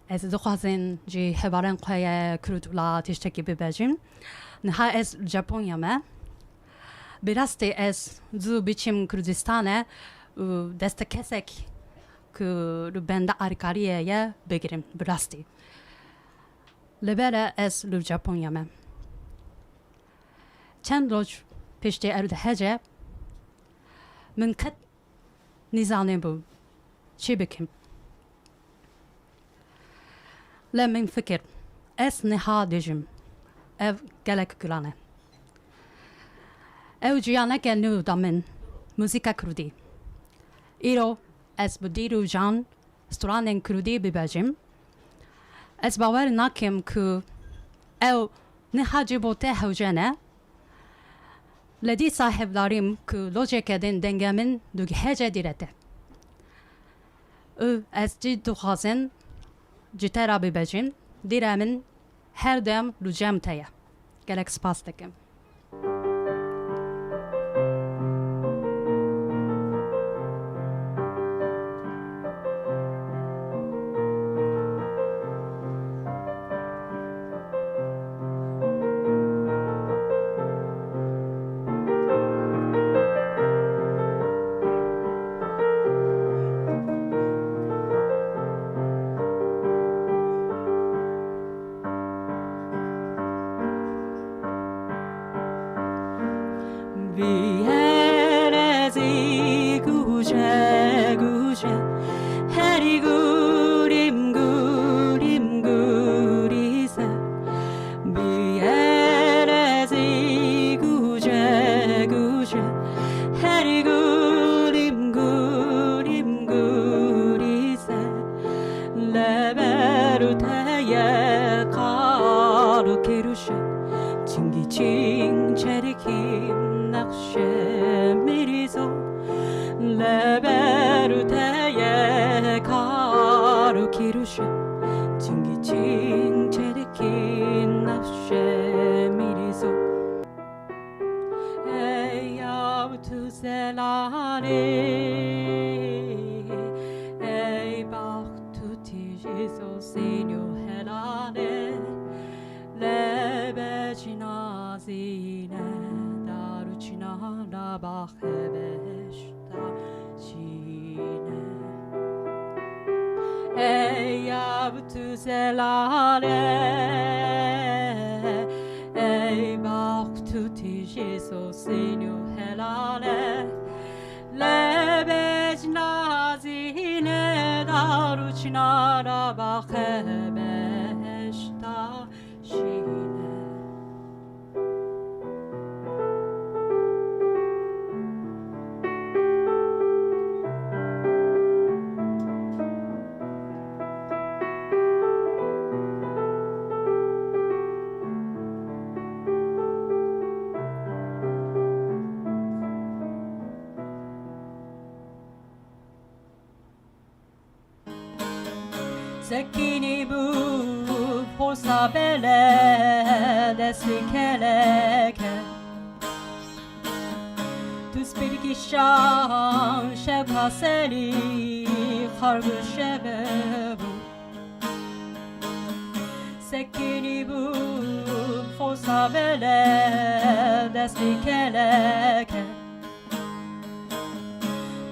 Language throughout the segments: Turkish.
Ez dixwazin jî hebarên xwe ye Kurd û tiştekî bibêjim. Niha ez Japonya me. Bi rastî ez zû biçim Kurdistanê û desta kesek ku li benda alîkariyê ye bigirim bi rastî. Li ber ez li Japonya me. Çend roj piştî ew dihece min qet nîzanîbû çi bikim. Le min fikir ez niha dijim ev gelek giran e. Ew ciyaneke nû da min muzîka kurdî. Îro ez bi dîr û jan stranên kurdî bibêjim. Ez bawer nakim ku ew niha cîbotê hewce ne. Li dîsa hevdarîm ku lojeke din dengê min dihece dîrete. Û ez cî dixwazim ji te re bibêjim dîrê min her dem li cem te ye. Gelek spas dikim. Zekini bu forsa bele desti keleke Tuz bir şan şevkaseli harbu şeve bu Zekini bu forsa bele desti keleke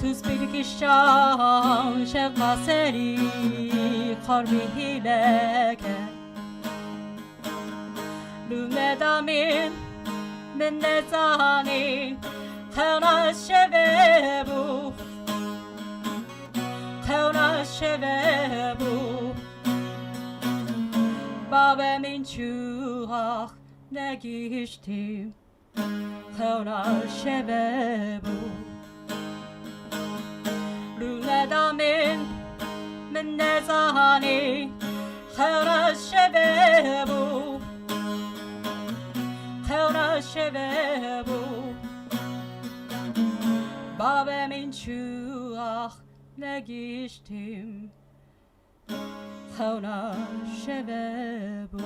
Tuz bir şan şevkaseli harbi hileke Lüne damin min nezani Tevna şeve bu Tevna şeve bu Babemin çuhak ne giştim Tevna şeve bu Lüne damin من نزانی خیر شبه بو Babemin çuak negiştim Havna şeve bu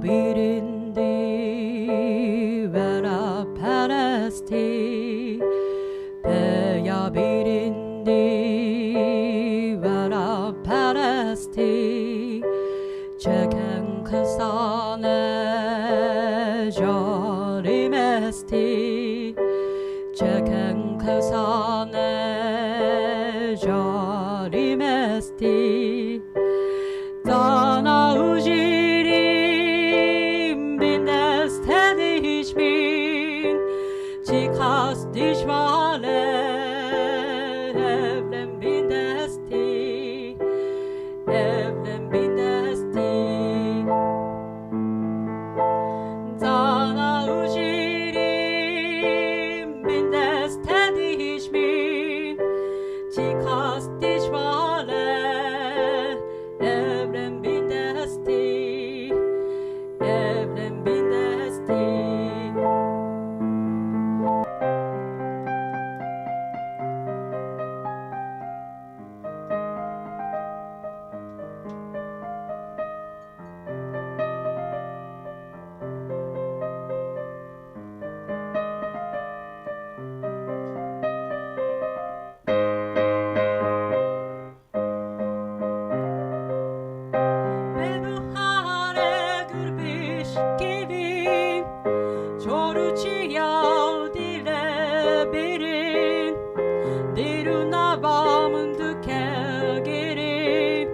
birindi vera peresti peya birindi vera peresti çeken kısane carimesti çeken kısane carimesti dana ujirim bindestedi hiçbir çıkas dişvale evlen bindesti evlen bindesti dana ujirim bindestedi hiçbir çıkas dişvale evlen bindesti evlen bindesti Bebuhare gürbiş gibi çoruçiya dile birin diruna bamındıke giri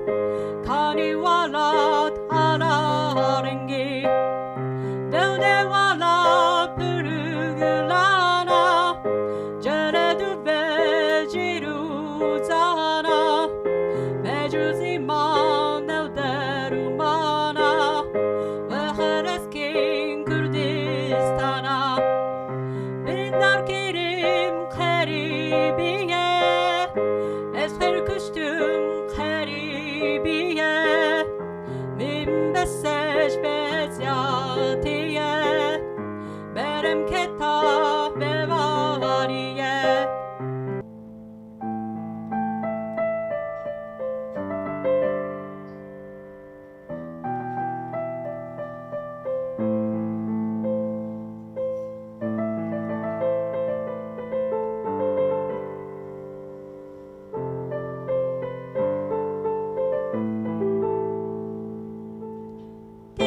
kanivalat ara rengi devde vala pürgülana ceredu ve ciruzana mecuzima nevderumana ve hereskin Kürdistan'a birindar kerim keribiye esfer küştüm keribiye min beseş bezyatiye berem keta bevariye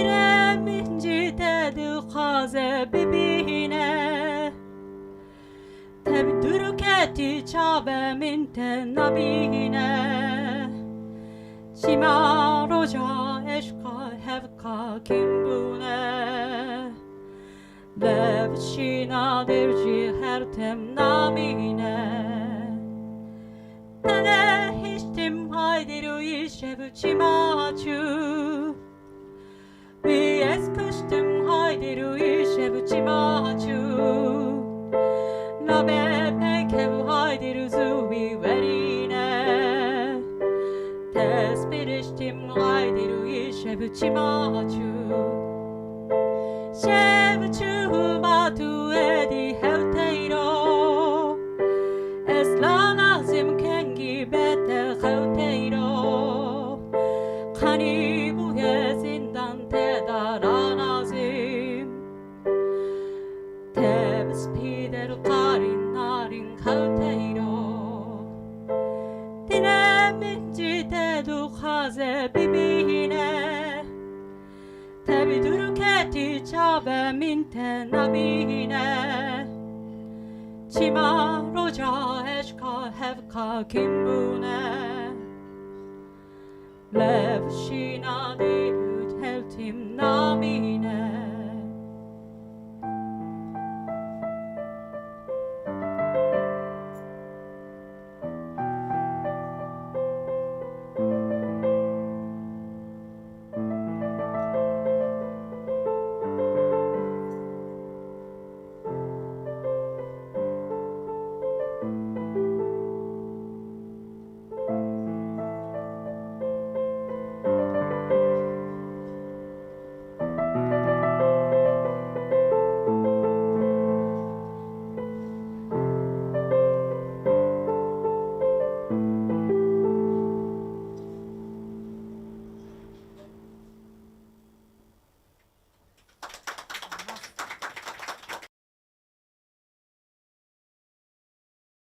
direminci dedi kaze bibine tebdürketi çabe minte nabine şima roja eşka hevka kimbune levşina dirci her tem namine tene hiçtim haydiru işevu çimaçu bir es kıştım haydiru işevu çimaçu nabe pekevu haydiru zubi verine tespiriştim haydiru işevu çimaçu şevu çubatu edi hevteiro eslanazim kengi bete hevteiro kani buye zindan te daranazim tebs pider karin narin hevteiro dineminci te duhaze bibine tebi durketi çabe minte nabine çima roja eşka hevka kimbune levşina dir